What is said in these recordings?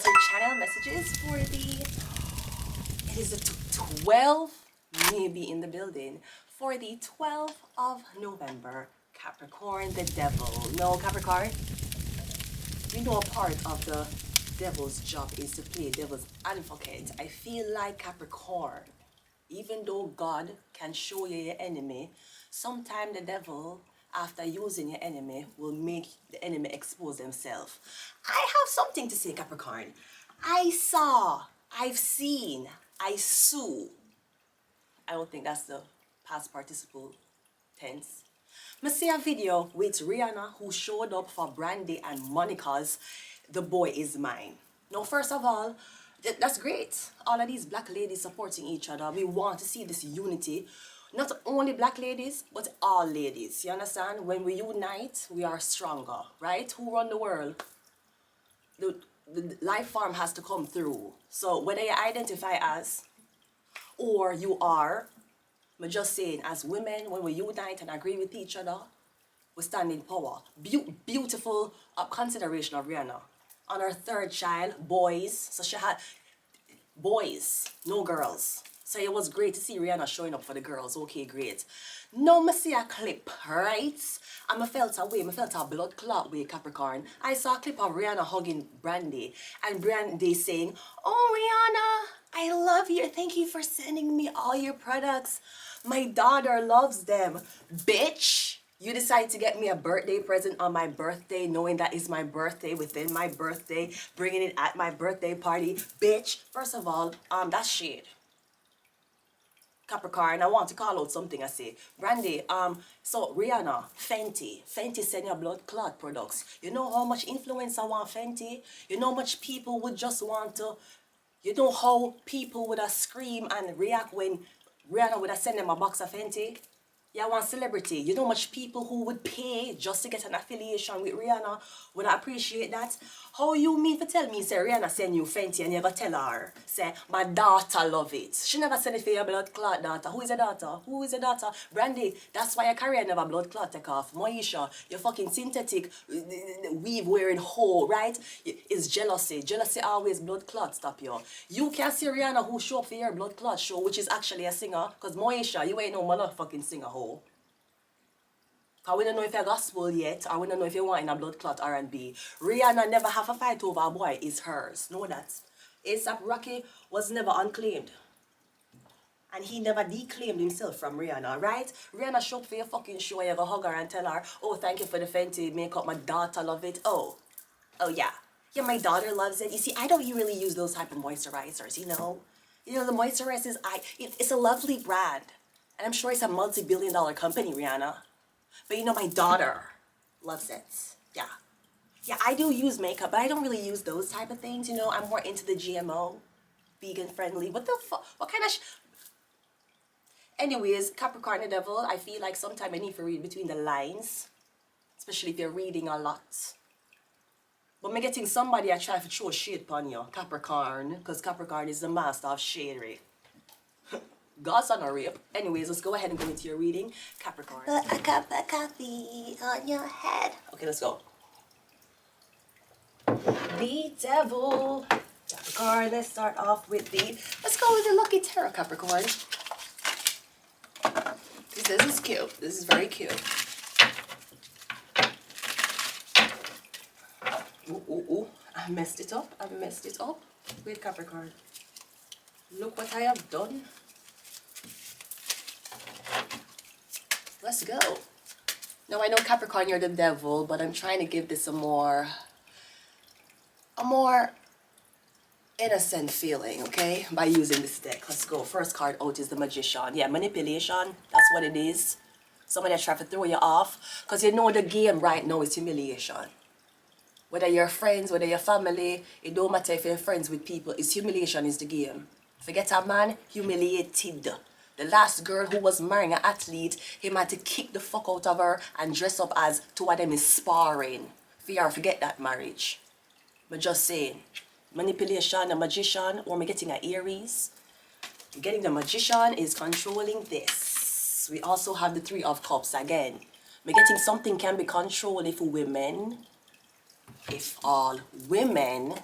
some channel messages for the, it is the 12th, maybe in the building, for the 12th of November. Capricorn, the devil. No, Capricorn, you know a part of the devil's job is to play devil's advocate. I feel like Capricorn, even though God can show you your enemy, sometimes the devil, after using your enemy, will make the enemy expose themselves. I have something to say, Capricorn. I saw, I've seen, I sue. I don't think that's the past participle tense. I see a video with Rihanna who showed up for Brandy and Monica's The Boy Is Mine. Now, first of all, that's great. All of these black ladies supporting each other. We want to see this unity. Not only black ladies, but all ladies. You understand? When we unite, we are stronger, right? Who run the world? The life form has to come through. So whether you identify as or you are, I'm just saying, as women, when we unite and agree with each other, we stand in power. Beautiful consideration of Rihanna. On her third child, boys. So she had boys, no girls. So it was great to see Rihanna showing up for the girls. Okay, great. Now I see a clip, right? And I felt a blood clot with Capricorn. I saw a clip of Rihanna hugging Brandy. And Brandy saying, "Oh, Rihanna, I love you. Thank you for sending me all your products. My daughter loves them." Bitch, you decide to get me a birthday present on my birthday, knowing that it's my birthday, within my birthday, bringing it at my birthday party. Bitch, first of all, that's shade. Capricorn, I want to call out something I say. Brandy, so Rihanna, Fenty send your blood clot products. You know how much influence I want Fenty? You know how much people would just want to, you know how people would have scream and react when Rihanna would have sent them a box of Fenty? Yeah, I want celebrity. You know how much people who would pay just to get an affiliation with Rihanna would I appreciate that? How you mean to tell me, say Rihanna send you Fenty and you never tell her, say, my daughter love it. She never send it for your blood clot daughter. Who is your daughter? Who is your daughter? Brandy, that's why your career never blood clot take off. Moisha, your fucking synthetic weave wearing hoe, right? It's jealousy. Jealousy always blood clot stop you. You can see Rihanna who show up for your blood clot show, which is actually a singer, because Moisha, you ain't no motherfucking singer hoe. Because we don't know if you're gospel yet, or we don't know if you want in a blood clot R&B. Rihanna never have a fight over a boy, it's hers. Know that. A$AP Rocky was never unclaimed. And he never declaimed himself from Rihanna, right? Rihanna show up for your fucking show and you go hug her and tell her, "Oh, thank you for the Fenty makeup, my daughter love it." Oh yeah. Yeah, my daughter loves it. You see, I don't really use those type of moisturizers, you know? You know, the moisturizers, it's a lovely brand. And I'm sure it's a multi-billion-dollar company, Rihanna. But you know, my daughter loves it. Yeah. Yeah, I do use makeup, but I don't really use those type of things, you know? I'm more into the GMO, vegan friendly. What the fuck? What kind of Anyways, Capricorn the devil, I feel like sometimes I need to read between the lines. Especially if you're reading a lot. But me getting somebody I try to throw shade upon you, Capricorn. Because Capricorn is the master of shadery. God's on a rape. Anyways, let's go ahead and go into your reading. Capricorn. Put a cup of coffee on your head. Okay, let's go. The devil. Capricorn, let's start off with let's go with the Lucky Tarot, Capricorn. This is cute. This is very cute. Ooh. I messed it up. Wait, Capricorn. Look what I have done. Let's go. Now I know Capricorn, you're the devil, but I'm trying to give this a more innocent feeling, okay? By using this deck. Let's go. First card out is the Magician. Yeah, manipulation. That's what it is. Somebody trying to throw you off. Because you know the game right now is humiliation. Whether you're friends, whether you're family, it don't matter if you're friends with people. It's humiliation is the game. Forget a man, humiliated. The last girl who was marrying an athlete, he had to kick the fuck out of her and dress up as two of them is sparring. Forget that marriage. But just saying, manipulation, the Magician, or me getting an Aries. Getting the Magician is controlling this. We also have the Three of Cups again. Me getting something can be controlled if all women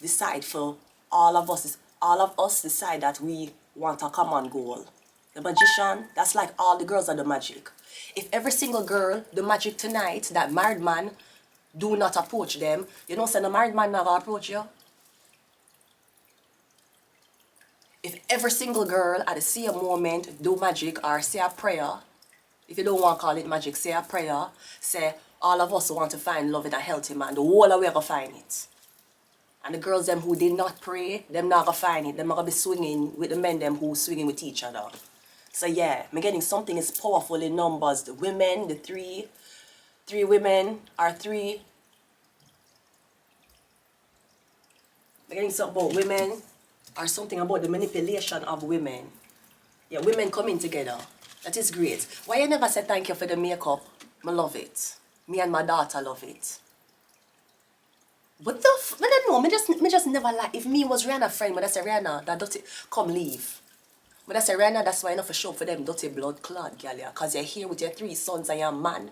decide for all of us decide that we want a common goal. The magician, that's like all the girls are the magic. If every single girl, the magic tonight, that married man, do not approach them, you know, say the married man never approach you. If every single girl at the same moment do magic or say a prayer, if you don't want to call it magic, say a prayer, say all of us want to find love in a healthy man, the whole of we gonna find it. And the girls them who did not pray, them not gonna find it. Them not gonna be swinging with the men them who swinging with each other. So yeah, me getting something is powerful in numbers. The women, the three women are three. Me getting something about women or something about the manipulation of women. Yeah, women coming together. That is great. Why you never say thank you for the makeup? I love it. Me and my daughter love it. What the f... I don't know. Me just never like... If me was Rihanna friend, but I say Rihanna, that dirty... Come leave. But I say Rihanna, that's why I know for sure for them dirty blood clot, girl, yeah. Because you're here with your 3 sons and your man.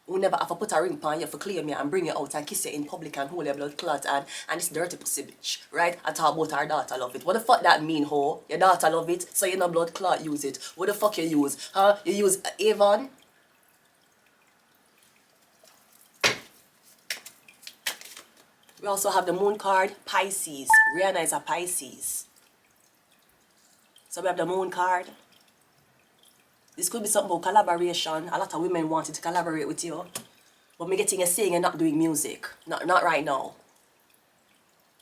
Who never have to put a ring on you for claim you and bring you out and kiss you in public and hold your blood clot and this dirty pussy bitch, right? I talk about our daughter love it. What the fuck that mean, ho? Your daughter love it, so you know blood clot use it. What the fuck you use? Huh? You use Avon? We also have the moon card, Pisces. Rihanna is a Pisces. So we have the moon card. This could be something about collaboration. A lot of women wanted to collaborate with you. But me getting a saying you're not doing music. Not right now.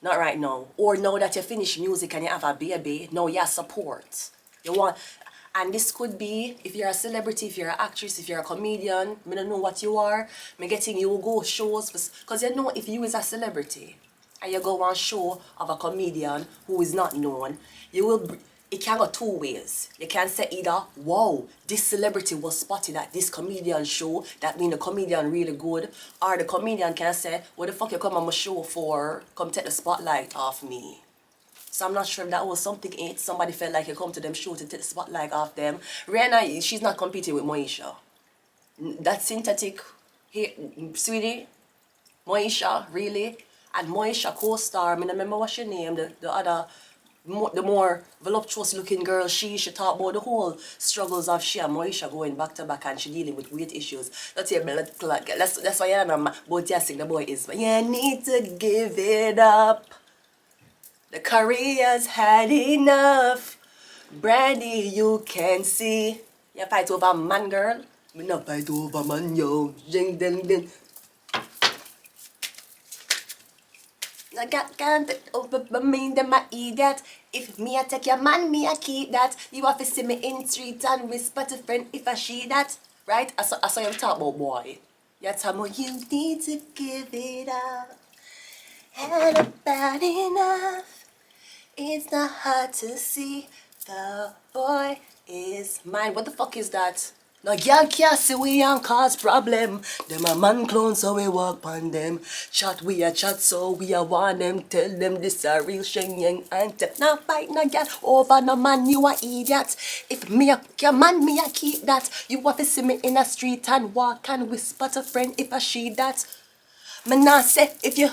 Not right now. Or now that you finish music and you have a baby, now you have support. You want... And this could be, if you're a celebrity, if you're an actress, if you're a comedian, I don't know what you are, me getting you go shows, because you know if you is a celebrity, and you go on show of a comedian who is not known, you will, it can go 2 ways. You can say either, wow, this celebrity was spotted at this comedian show, that means the comedian really good, or the comedian can say, what the fuck you come on my show for, come take the spotlight off me. So I'm not sure if that was something somebody felt like you come to them show to take the spotlight off them. Rihanna, she's not competing with Moesha. That synthetic, hey, sweetie, Moesha, really? And Moesha co-star, I mean, remember what's your name, the other, the more voluptuous looking girl, she talk about the whole struggles of she and Moesha going back to back and she dealing with weight issues. That's your blood clot. That's why you know both you sing the boy is, but you need to give it up. The career's had enough. Brandy, you can see. You fight over a man, girl. Me not fight over man, yo. Ding, ding, ding. I can't over me, them I eat that. If me I take your man, me I keep that. You have to see me in street and whisper to friend if I she that. Right? I saw you talk about boy. You tell me you need to give it up. Had about enough. It's not hard to see the boy is mine. What the fuck is that? No girl can't see we and cause problem. Them a man clone so we walk on them. Chat we a chat so we a want them. Tell them this a real Sheng Yang and now fight no girl over no man you a idiot. If me a your man me a keep that. You have to see me in a street and walk and whisper to friend if I she that. Me not say if you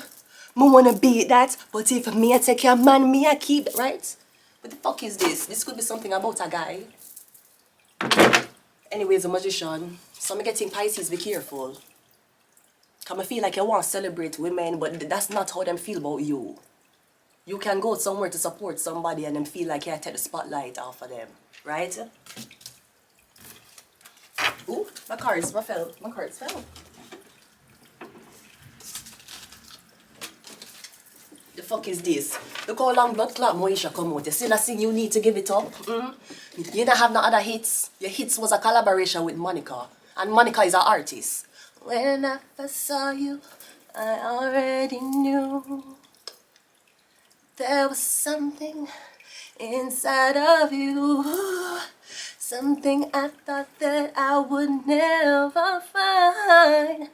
me wanna beat that, but if me I take your man, me I keep it, right? What the fuck is this? This could be something about a guy. Anyways, a magician. So I'm getting Pisces, be careful. Cause I feel like you want to celebrate women, but that's not how them feel about you. You can go somewhere to support somebody and then feel like you take the spotlight off of them, right? Ooh, my cards fell. My cards fell. The fuck is this? Look how long blood clot Moesha come out. You still a sing you need to give it up? You don't have no other hits. Your hits was a collaboration with Monica. And Monica is an artist. When I first saw you, I already knew there was something inside of you. Something I thought that I would never find.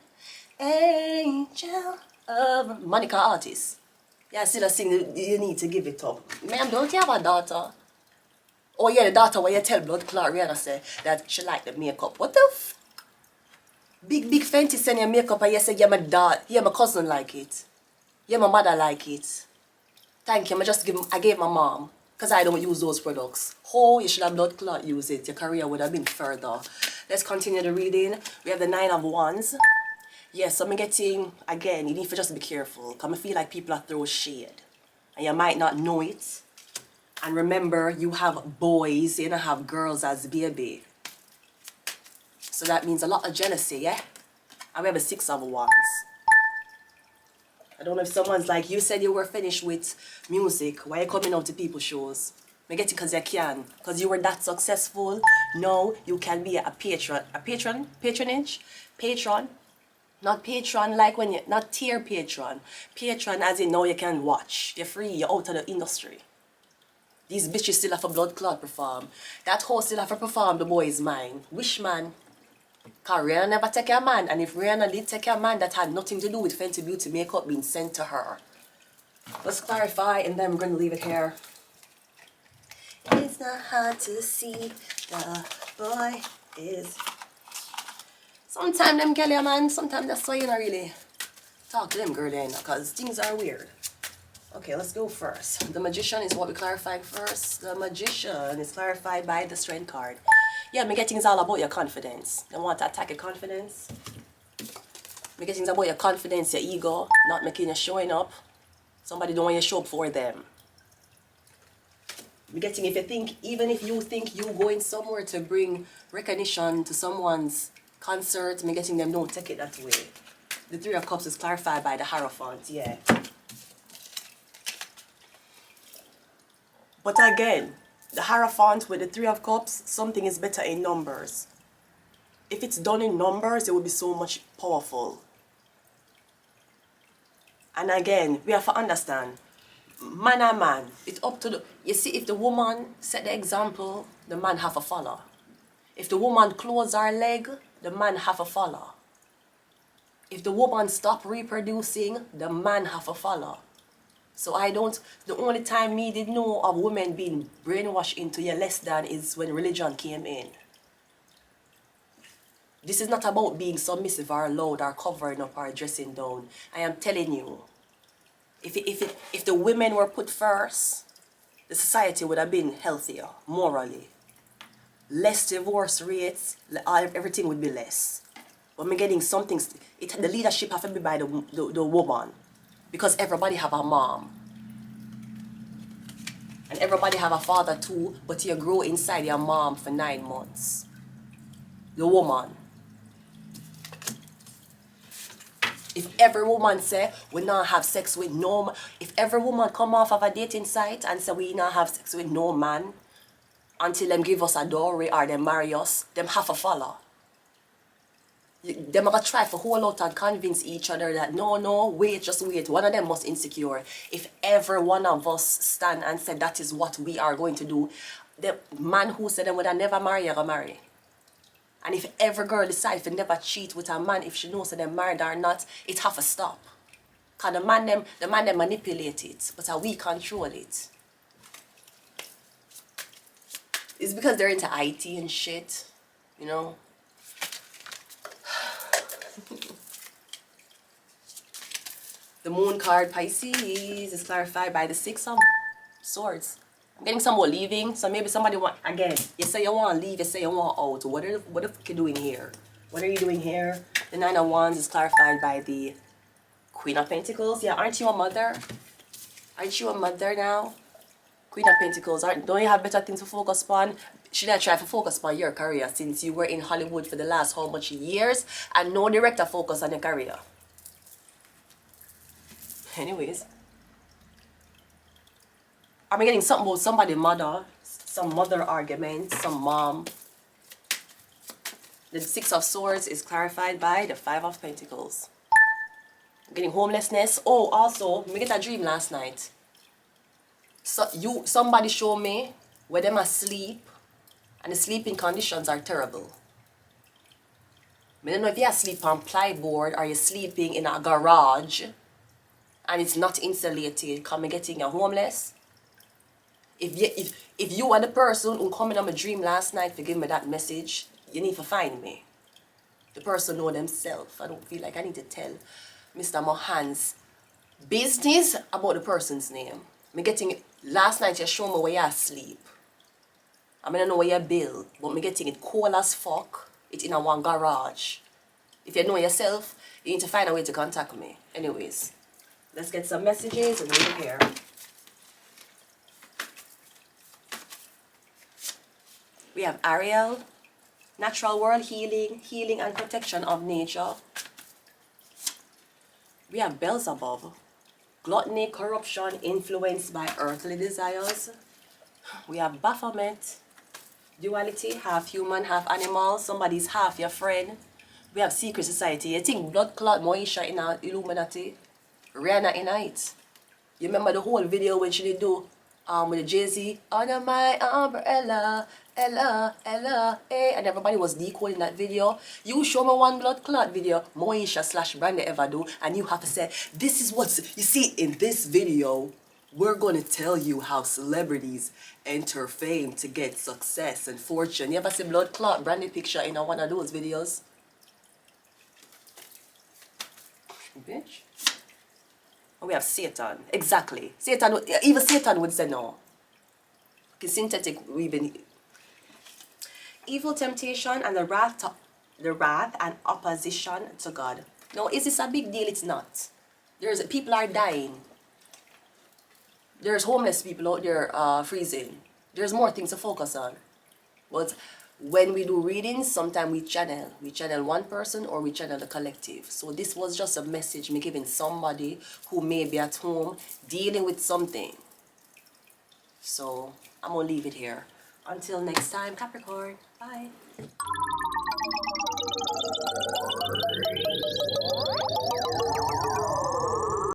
Angel of Monica artist. Yeah, still a sing, you need to give it up. Ma'am, don't you have a daughter? Oh yeah, the daughter where you tell blood clot Rihanna say that she like the makeup. What the f? Big Fenty send your makeup and you say, yeah, my dad, yeah, my cousin like it. Yeah, my mother like it. Thank you. I gave my mom. Because I don't use those products. Oh, you should have blood clot use it. Your career would have been further. Let's continue the reading. We have the Nine of Wands. Yes, so I'm getting, again, you need to just be careful. Because I feel like people are throwing shade. And you might not know it. And remember, you have boys, you don't have girls as baby. So that means a lot of jealousy, yeah? And we have a Six of Wands. I don't know if someone's like, you said you were finished with music. Why are you coming out to people's shows? I get it because you can. Because you were that successful. Now you can be a patron. A patron? Patronage? Patron? Not patron like when you, not tier patron. Patron as in now you can watch. You're free. You're out of the industry. These bitches still have a blood clot perform. That host still have to perform the boy's mind. Wish man. Because Rihanna never take a man. And if Rihanna did take a man, that had nothing to do with Fenty Beauty makeup being sent to her. Let's clarify and then we're going to leave it here. It's not hard to see the boy is. Sometimes them girl, man, sometimes that's why you don't really talk to them girl then, because things are weird. Okay, let's go first. The Magician is what we clarified first. The Magician is clarified by the Strength card. Yeah, me getting is all about your confidence. They want to attack your confidence. Me getting is about your confidence, your ego, not making you showing up. Somebody don't want you to show up for them. Me getting if you think, even if you think you going somewhere to bring recognition to someone's concert, me getting them don't take it that way. The Three of Cups is clarified by the Hierophant, yeah. But again, the Hierophant with the Three of Cups, something is better in numbers. If it's done in numbers, it will be so much powerful. And again, we have to understand, man and man, it's up to the, you see, if the woman set the example, the man have to follow. If the woman close her leg, the man have to follow. If the woman stop reproducing, the man have to follow. So the only time me did know of women being brainwashed into your less than is when religion came in. This is not about being submissive or loud or covering up or dressing down. I am telling you, if the women were put first, the society would have been healthier, morally. Less divorce rates, everything would be less. But me getting something, the leadership have to be by the woman. Because everybody have a mom. And everybody have a father too, but you grow inside your mom for 9 months. The woman. If every woman say we not have sex with no man, if every woman come off of a dating site and say we not have sex with no man until them give us a dowry or them marry us, them have to follow. Them are going to try for whole out and convince each other that no, wait, just wait. One of them must insecure. If every one of us stand and say that is what we are going to do, the man who said them would have never marry, you're going to marry. And if every girl decides to never cheat with a man, if she knows that they're married or not, it have to stop. Because the man them manipulate it, but we control it. It's because they're into IT and shit, you know. The Moon card, Pisces, is clarified by the Six of Swords. I'm getting some more leaving, so maybe somebody want, again, you say you want to leave, you say you want out. What the fuck you doing here? What are you doing here? The Nine of Wands is clarified by the Queen of Pentacles. Yeah, aren't you a mother? Aren't you a mother now? Queen of Pentacles, don't you have better things to focus on? Should I try to focus on your career since you were in Hollywood for the last how much years and no director focus on your career? Anyways, I'm getting something about somebody's mother, some mother argument, some mom. The Six of Swords is clarified by the Five of Pentacles. I'm getting homelessness. Oh, also, I get a dream last night. So somebody showed me where them asleep and the sleeping conditions are terrible. I don't know if you're asleep on plyboard or you're sleeping in a garage and it's not insulated, come getting you homeless. If you are the person who come in on my dream last night to give me that message, you need to find me. The person know themselves. I don't feel like I need to tell Mr. Mohans Business about the person's name. Me getting it. Last night you show me where you asleep. I mean, I know where you build, but me getting it cool as fuck. It's in a one garage. If you know yourself, you need to find a way to contact me. Anyways, let's get some messages and we're here. We have Ariel, natural world healing, healing and protection of nature. We have Beelzebub, gluttony, corruption, influenced by earthly desires. We have Baphomet, duality, half human, half animal. Somebody's half your friend. We have secret society. You think blood clot Moesha in a Illuminati? Rihanna in it. You remember the whole video when she did do with the Jay-Z under my umbrella, Ella, Ella, eh, and everybody was decoding that video. You show me one blood clot video Moesha / Brandy ever do, and you have to say, this is what's, you see, in this video, we're going to tell you how celebrities enter fame to get success and fortune. You ever see blood clot Brandy picture in one of those videos? Bitch. And we have Satan. Exactly. Satan, even Satan would say no. Okay, synthetic, we've been evil, temptation, and the wrath and opposition to God. No, is this a big deal? It's not. People are dying. There's homeless people out there freezing. There's more things to focus on. But when we do readings, sometimes we channel. We channel one person or we channel the collective. So this was just a message me giving somebody who may be at home dealing with something. So I'm going to leave it here. Until next time, Capricorn. Bye.